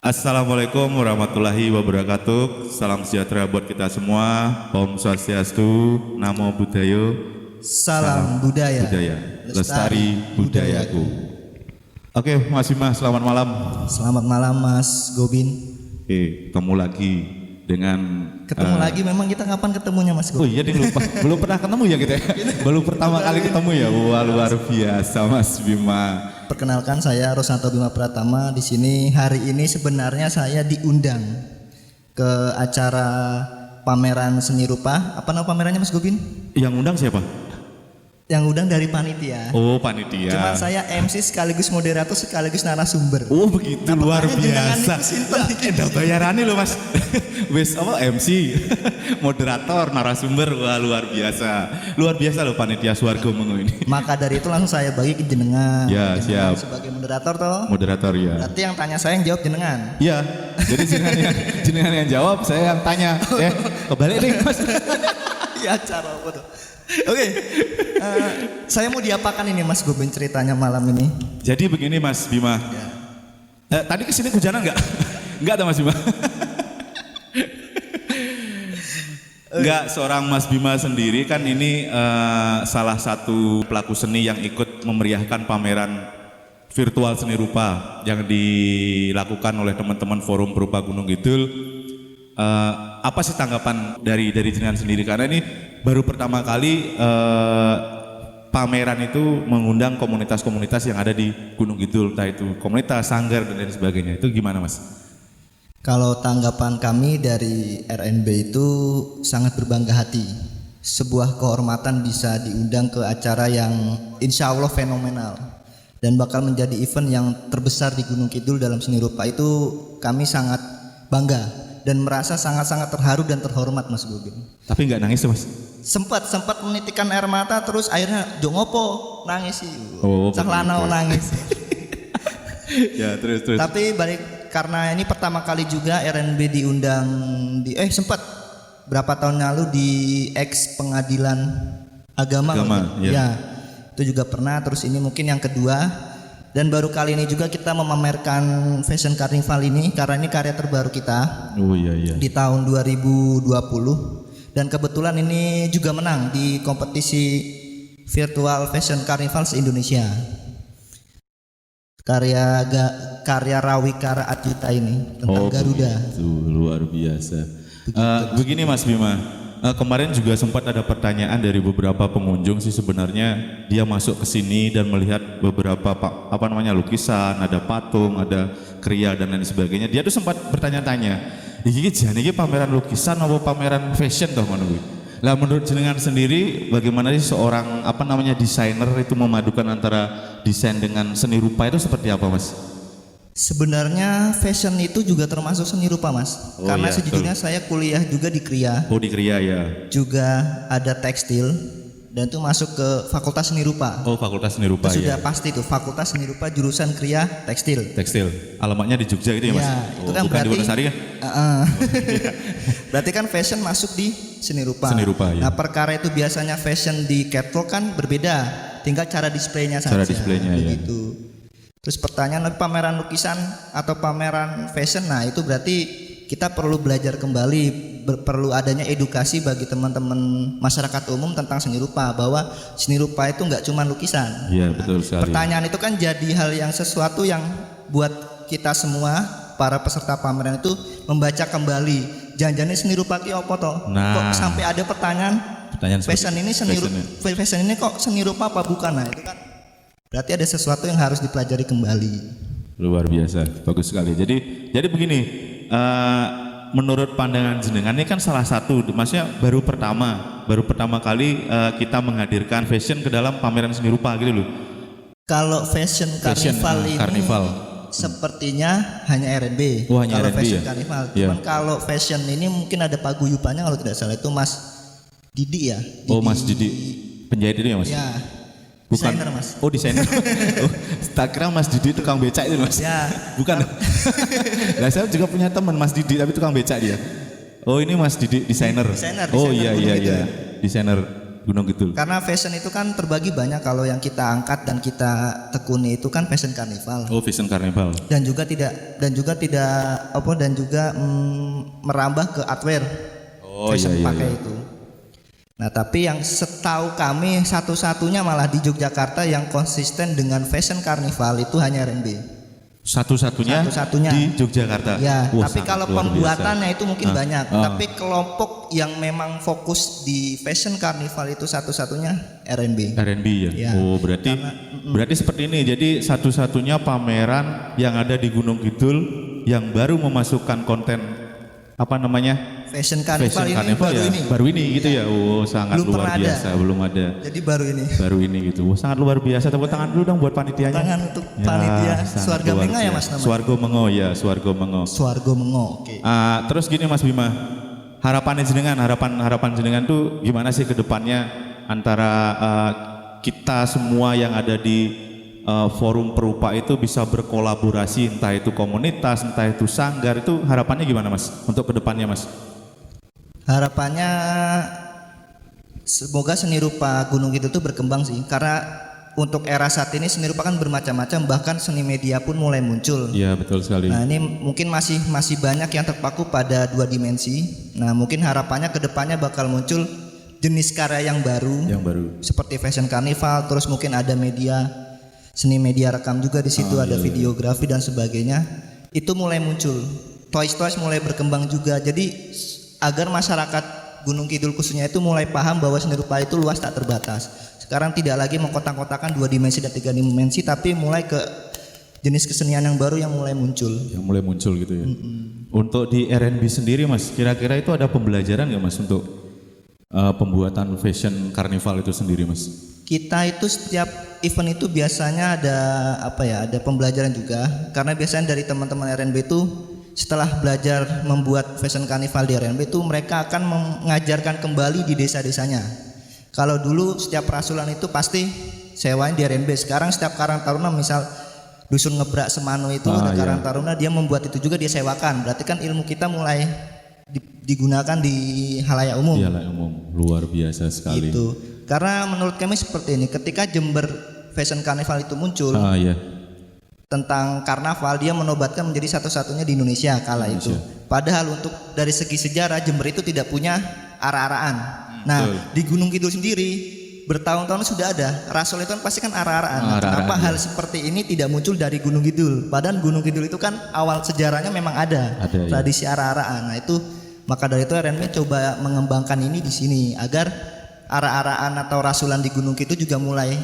Assalamualaikum warahmatullahi wabarakatuh. Salam sejahtera buat kita semua. Om Swastiastu, Namo Buddhaya, Salam budaya, lestari budayaku. Oke, Mas Bima, selamat malam. Selamat malam Mas Gobin. Ketemu lagi dengan Lagi memang kita kapan ketemunya Mas Oh Gobin? iya, lupa. Belum pernah ketemu ya kita ya? Belum pertama kali ketemu ya. Wah, luar biasa Mas Bima. Perkenalkan saya Rosanto Bima Pratama. Di sini hari ini sebenarnya saya diundang ke acara pameran seni rupa. Apa nama pamerannya Mas Gobin? Yang undang siapa? Yang undang dari panitia. Oh, panitia. Cuman saya MC sekaligus moderator sekaligus narasumber. Oh begitu, luar jenengan biasa. niku sinten iki? Ada bayarannya loh Mas. Wes apa MC, moderator, narasumber, wah luar biasa. Luar biasa loh panitia Swargo Mengu ini. Maka dari itu langsung saya bagi ke jenengan. Ya, Jenengan siap. sebagai moderator toh. Moderator ya. Berarti yang tanya saya yang jawab jenengan. Iya. Jadi jenengan yang jawab, saya yang tanya. Kebalik nih Mas. Ya acara apa tuh? Oke, saya mau diapakan ini Mas Gobin ceritanya malam ini? Jadi begini Mas Bima. Tadi kesini hujanan nggak? Nggak ada Mas Bima. Nggak, seorang Mas Bima sendiri kan ini salah satu pelaku seni yang ikut memeriahkan pameran virtual seni rupa yang dilakukan oleh teman-teman Forum Berupa Gunung Kidul. Apa sih tanggapan dari jenengan sendiri, karena ini baru pertama kali pameran itu mengundang komunitas-komunitas yang ada di Gunung Kidul, entah itu komunitas, sanggar dan lain sebagainya. Itu gimana Mas? Kalau tanggapan kami dari RNB itu sangat berbangga hati. Sebuah kehormatan bisa diundang ke acara yang insya Allah fenomenal dan bakal menjadi event yang terbesar di Gunung Kidul dalam seni rupa. Itu kami sangat bangga dan merasa sangat-sangat terharu dan terhormat Mas Gobin. Tapi nggak nangis tuh Mas? Sempat menitikan air mata, terus akhirnya jongopo nangis sih. Oh, Cah lanang nangis. Ya terus. Tapi balik karena ini pertama kali juga RNB diundang di sempat berapa tahun lalu di ex pengadilan agama ya. Ya, itu juga pernah. Terus ini mungkin yang kedua. Dan baru kali ini juga kita memamerkan Fashion Carnival ini karena ini karya terbaru kita. Oh iya. Di tahun 2020. Dan kebetulan ini juga menang di kompetisi Virtual Fashion Carnival se-Indonesia. Karya Rawikara Atyuta ini tentang Garuda. Itu luar biasa. Begini Mas Bima. Kemarin juga sempat ada pertanyaan dari beberapa pengunjung sih, sebenarnya dia masuk ke sini dan melihat beberapa lukisan, ada patung, ada kriya dan lain sebagainya. Dia tuh sempat bertanya-tanya, iki jane iki pameran lukisan atau pameran fashion toh ngono kuwi. Lah menurut jenengan sendiri bagaimana sih seorang desainer itu memadukan antara desain dengan seni rupa itu seperti apa Mas? Sebenarnya fashion itu juga termasuk seni rupa Mas. Karena iya, sejujurnya saya kuliah juga di Kria. Oh di kriya ya. Juga ada tekstil dan itu masuk ke Fakultas Seni Rupa. Oh Fakultas Seni Rupa Itu ya. sudah pasti tuh Fakultas Seni Rupa jurusan Kria Tekstil. Tekstil. Alamatnya di Jogja itu ya Mas? Ya, itu kan bukan berarti di Wonosari kan? Berarti kan fashion masuk di seni rupa. Seni rupa ya. Nah, perkara itu biasanya fashion di catwalk kan berbeda, tinggal cara displaynya saja. Cara displaynya ya. Begitu. Terus pertanyaan pameran lukisan atau pameran fashion, nah itu berarti kita perlu belajar kembali, perlu adanya edukasi bagi teman-teman masyarakat umum tentang seni rupa, bahwa seni rupa itu nggak cuma lukisan. Iya betul sekali. Pertanyaan itu kan jadi hal yang sesuatu yang buat kita semua para peserta pameran itu membaca kembali. Jangan-jangan seni rupa ki opo toh? Nah. Kok sampai ada pertanyaan fashion ini fashion ini kok seni rupa apa bukan? Nah itu kan berarti ada sesuatu yang harus dipelajari kembali. Luar biasa, bagus sekali. Jadi begini, menurut pandangan jenengan ini kan salah satu, maksudnya baru pertama kali kita menghadirkan fashion ke dalam pameran seni rupa gitu loh. Kalau fashion carnival ini sepertinya hanya RNB. Oh, hanya kalau RNB fashion ya? carnival. Iya. Cuman kalau fashion ini mungkin ada paguyubannya kalau tidak salah itu Mas Didi ya. Oh Mas Didi, penjahit itu ya Mas? Ya. Bukan. Desainer Mas. Oh desainer. Oh, tak kira Mas Didi tukang becak itu Mas. Ya. Bukan. Lah saya juga punya teman Mas Didi tapi tukang becak dia. Oh ini Mas Didi desainer. Desainer Oh gunung iya gitu ya. desainer. Gunung Kidul? Karena fashion itu kan terbagi banyak. Kalau yang kita angkat dan kita tekuni itu kan fashion karnival. Oh, fashion karnival. Dan juga merambah ke artwear. Oh Fashion iya. pakai itu. Nah, tapi yang setahu kami satu-satunya malah di Yogyakarta yang konsisten dengan fashion karnival itu hanya RNB. Satu-satunya di Yogyakarta. Ya, Wah, tapi sangat kalau luar pembuatannya biasa. itu mungkin banyak. Tapi kelompok yang memang fokus di fashion karnival itu satu-satunya RNB. RNB ya. Ya, Oh, berarti seperti ini. Jadi satu-satunya pameran yang ada di Gunung Kidul yang baru memasukkan konten apa namanya? Fashion karnival ini baru ini gitu ya. Oh, sangat Belum luar pernah biasa. Belum ada. Jadi baru ini. Gitu. Oh, sangat luar biasa. Tepuk tangan dulu dong buat panitianya. Tangan untuk panitia sangat Swarga luar Mengo ya biasa. Mas namanya. Swarga Mengo ya, Swarga Mengo. Swarga Mengo. Oke. Terus gini Mas Bima, harapan jenengan tuh gimana sih ke depannya antara kita semua yang ada di forum perupa itu bisa berkolaborasi, entah itu komunitas, entah itu sanggar, itu harapannya gimana Mas untuk ke depannya Mas? Harapannya semoga seni rupa Gunung Kidul itu berkembang sih, karena untuk era saat ini seni rupa kan bermacam-macam, bahkan seni media pun mulai muncul. Iya betul sekali. Nah ini mungkin masih banyak yang terpaku pada 2 dimensi. Nah mungkin harapannya kedepannya bakal muncul jenis karya yang baru seperti fashion carnival, terus mungkin ada seni media rekam juga di situ, ada videografi dan sebagainya. Itu mulai muncul. Toys mulai berkembang juga. Jadi agar masyarakat Gunung Kidul khususnya itu mulai paham bahwa seni rupa itu luas tak terbatas. Sekarang tidak lagi mengkotak-kotakan 2 dimensi dan 3 dimensi, tapi mulai ke jenis kesenian yang baru yang mulai muncul. Gitu ya. Untuk di RNB sendiri Mas, kira-kira itu ada pembelajaran nggak Mas untuk pembuatan fashion karnival itu sendiri Mas? Kita itu setiap event itu biasanya ada pembelajaran juga, karena biasanya dari teman-teman RNB itu setelah belajar membuat fashion karnival di RNB itu mereka akan mengajarkan kembali di desa-desanya. Kalau dulu setiap rasulan itu pasti sewain di RNB, sekarang setiap Karang Taruna misal dusun Ngebrak Semano itu ada Karang Taruna, dia membuat itu juga dia sewakan. Berarti kan ilmu kita mulai digunakan di halayak umum. Luar biasa sekali. Gitu. Karena menurut kami seperti ini, ketika Jember Fashion Carnival itu muncul, tentang karnaval, dia menobatkan menjadi satu-satunya di Indonesia kala itu. Padahal untuk dari segi sejarah Jember itu tidak punya ara-araan. Nah, di Gunung Kidul sendiri bertahun-tahun sudah ada. Rasul itu kan pasti kan ara-araan. Nah, kenapa hal seperti ini tidak muncul dari Gunung Kidul? Padahal Gunung Kidul itu kan awal sejarahnya memang ada tradisi ara-araan. Nah, itu maka dari itu RNB coba mengembangkan ini di sini agar ara-araan atau rasulan di Gunung Kidul juga mulai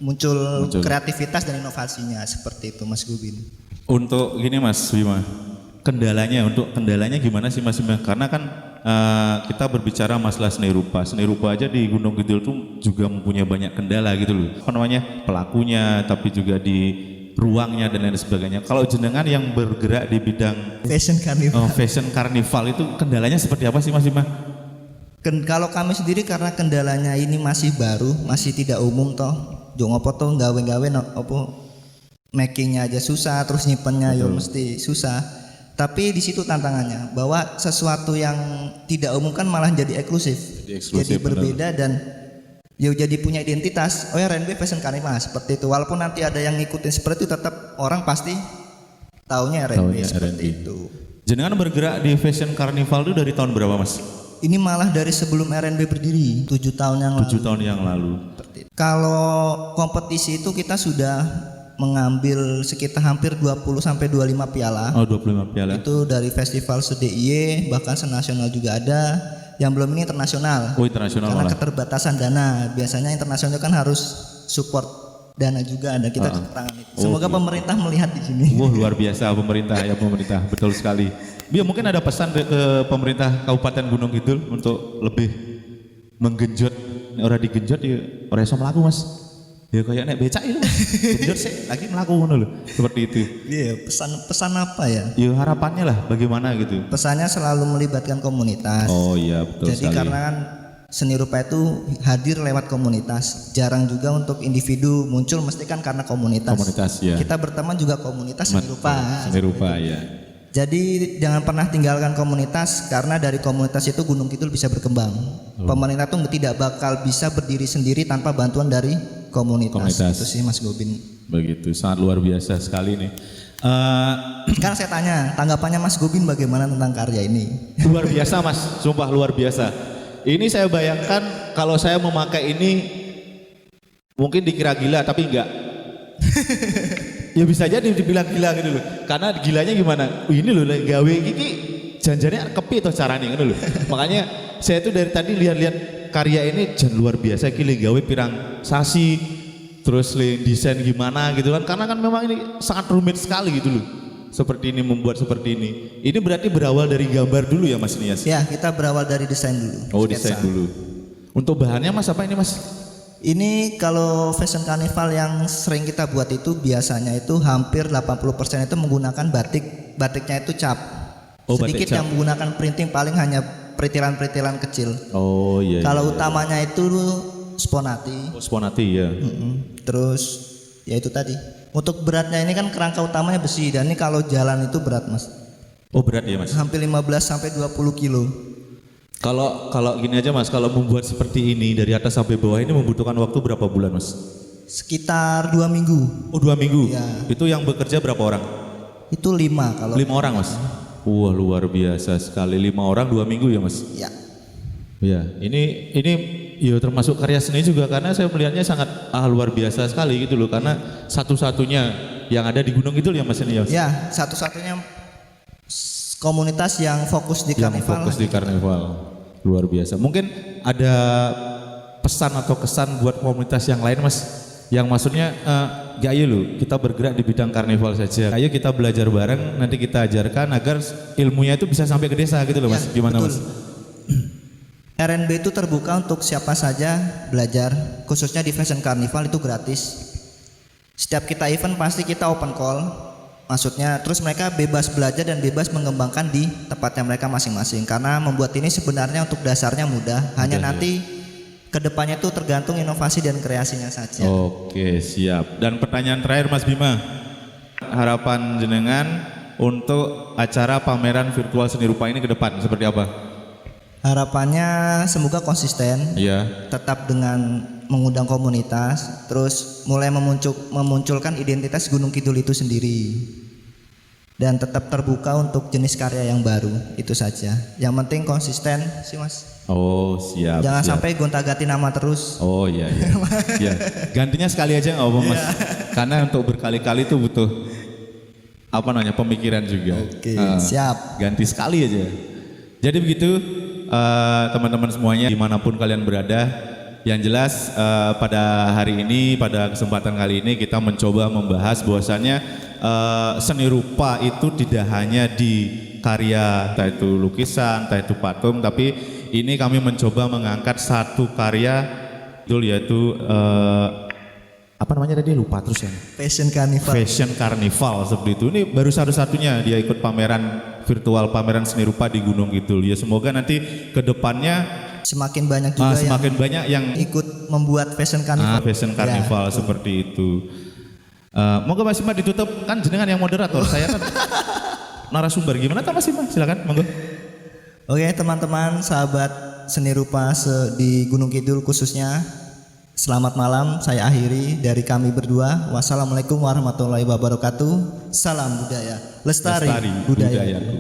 muncul kreativitas dan inovasinya, seperti itu Mas Gubin. Untuk gini Mas Bima, kendalanya gimana sih Mas Bima? Karena kan kita berbicara masalah seni rupa aja di Gunung Kidul tuh juga mempunyai banyak kendala gitu loh. Apa namanya, pelakunya, tapi juga di ruangnya dan lain sebagainya. Kalau jenengan yang bergerak di bidang fashion carnival itu kendalanya seperti apa sih Mas Bima? Kalau kami sendiri karena kendalanya ini masih baru, masih tidak umum toh. Jongopo toh gawe-gawe makingnya aja susah, terus nyimpennya ya mesti susah. Tapi di situ tantangannya bahwa sesuatu yang tidak umum kan malah jadi eksklusif, jadi berbeda dan jadi punya identitas. Oh ya, RNB Fashion Carnival seperti itu. Walaupun nanti ada yang ngikutin seperti itu, tetap orang pasti taunya RNB seperti itu. Jenengan bergerak di Fashion Carnival itu dari tahun berapa Mas? Ini malah dari sebelum RNB berdiri, 7 tahun yang lalu. 7 tahun yang lalu. Kalau kompetisi itu kita sudah mengambil sekitar hampir 20 sampai 25 piala. Oh, 25 piala. Itu dari festival se-DIY, bahkan senasional juga ada. Yang belum ini internasional. Oh, internasional. Karena malah keterbatasan dana. Biasanya internasional kan harus support dana juga, ada kita tangan itu. Semoga pemerintah melihat di sini. Luar biasa pemerintah, betul sekali. Dia mungkin ada pesan ke pemerintah Kabupaten Gunung Kidul untuk lebih menggenjot, orang digenjot ya orang iso mlaku Mas. Ya kayak nek becak itu genjot sih lagi mlaku ngono lho, seperti itu. Iya, pesan apa ya? Ya harapannya lah bagaimana gitu. Pesannya selalu melibatkan komunitas. Oh iya, betul Jadi sekali. karena kan seni rupa itu hadir lewat komunitas. Jarang juga untuk individu muncul, mesti kan karena komunitas. Komunitas ya. Kita berteman juga komunitas seni rupa. Seni rupa ya. Jadi jangan pernah tinggalkan komunitas, karena dari komunitas itu Gunung Kidul bisa berkembang. Pemerintah tuh tidak bakal bisa berdiri sendiri tanpa bantuan dari komunitas. Itu sih Mas Gobin. Begitu, sangat luar biasa sekali nih. Sekarang saya tanya, tanggapannya Mas Gobin bagaimana tentang karya ini? Luar biasa Mas, sumpah luar biasa. Ini saya bayangkan kalau saya memakai ini mungkin dikira gila tapi enggak. Ya bisa jadi dibilang gila gitu loh. Karena gilanya gimana? Ini loh gawe iki janjane kepi toh carane ngono loh. Makanya saya tuh dari tadi lihat-lihat karya ini jan luar biasa iki le gawe pirang sasi, terus le desain gimana gitu kan. Karena kan memang ini sangat rumit sekali gitu loh. Seperti ini, membuat seperti ini. Ini berarti berawal dari gambar dulu ya Mas Nias? Ya, kita berawal dari desain dulu. Oh, desain dulu. Untuk bahannya Mas apa ini Mas? Ini kalau fashion carnival yang sering kita buat itu biasanya itu hampir 80% itu menggunakan batik. Batiknya itu cap. Oh, sedikit batik cap. yang menggunakan printing, paling hanya peritilan-peritilan kecil. Oh iya. Kalau iya. utamanya itu sponati. Oh, sponati ya. Terus ya itu tadi. Untuk beratnya ini kan kerangka utamanya besi, dan ini kalau jalan itu berat Mas. Oh berat ya Mas. Hampir 15 sampai 20 kilo. Kalau gini aja Mas, kalau membuat seperti ini dari atas sampai bawah ini membutuhkan waktu berapa bulan Mas? Sekitar 2 minggu. Oh 2 minggu? Ya. Itu yang bekerja berapa orang? Itu 5 kalau. 5 orang Mas? Wah luar biasa sekali, 5 orang 2 minggu ya Mas? Ya. Ya ini ya termasuk karya seni juga, karena saya melihatnya sangat luar biasa sekali gitu loh, karena satu-satunya yang ada di Gunung Kidul ya Mas ini ya? Ya, satu-satunya komunitas yang fokus di Yang karnival. fokus di karnival. Luar biasa. Mungkin ada pesan atau kesan buat komunitas yang lain Mas, yang maksudnya gak ayo loh kita bergerak di bidang karnival saja, ayo kita belajar bareng, nanti kita ajarkan agar ilmunya itu bisa sampai ke desa gitu loh Mas. Ya, gimana betul. Mas? RNB itu terbuka untuk siapa saja belajar, khususnya di fashion carnival itu gratis. Setiap kita event pasti kita open call, maksudnya terus mereka bebas belajar dan bebas mengembangkan di tempatnya mereka masing-masing. Karena membuat ini sebenarnya untuk dasarnya mudah, hanya nanti kedepannya itu tergantung inovasi dan kreasinya saja. Oke siap. Dan pertanyaan terakhir Mas Bima, harapan jenengan untuk acara pameran virtual seni rupa ini ke depan seperti apa? Harapannya semoga konsisten, Iya. tetap dengan mengundang komunitas, terus mulai memunculkan identitas Gunung Kidul itu sendiri, dan tetap terbuka untuk jenis karya yang baru. Itu saja. Yang penting konsisten sih Mas. Oh siap. Jangan siap. sampai gonta-ganti nama terus. Oh iya iya. Iya. Gantinya sekali aja nggak apa Mas. Karena untuk berkali-kali itu butuh pemikiran juga. Oke, siap. Ganti sekali aja. Jadi begitu teman-teman semuanya dimanapun kalian berada. Yang jelas pada hari ini, pada kesempatan kali ini kita mencoba membahas bahwasannya seni rupa itu tidak hanya di karya, entah itu lukisan, entah itu patung, tapi ini kami mencoba mengangkat satu karya yaitu apa namanya tadi, lupa terus ya. Fashion carnival. Fashion Carnival seperti itu. Ini baru satu-satunya dia ikut pameran virtual, pameran seni rupa di Gunung Kidul. Ya semoga nanti kedepannya Semakin banyak juga semakin banyak yang ikut membuat fashion carnival. fashion carnival seperti itu. Moga Mas Bima ditutup, kan jenengan yang moderator, saya kan narasumber. Gimana tuh Mas Bima? Silakan, monggo. Oke teman-teman, sahabat seni rupa di Gunung Kidul khususnya, selamat malam. Saya akhiri dari kami berdua. Wassalamualaikum warahmatullahi wabarakatuh. Salam budaya, lestari budaya. budayaku.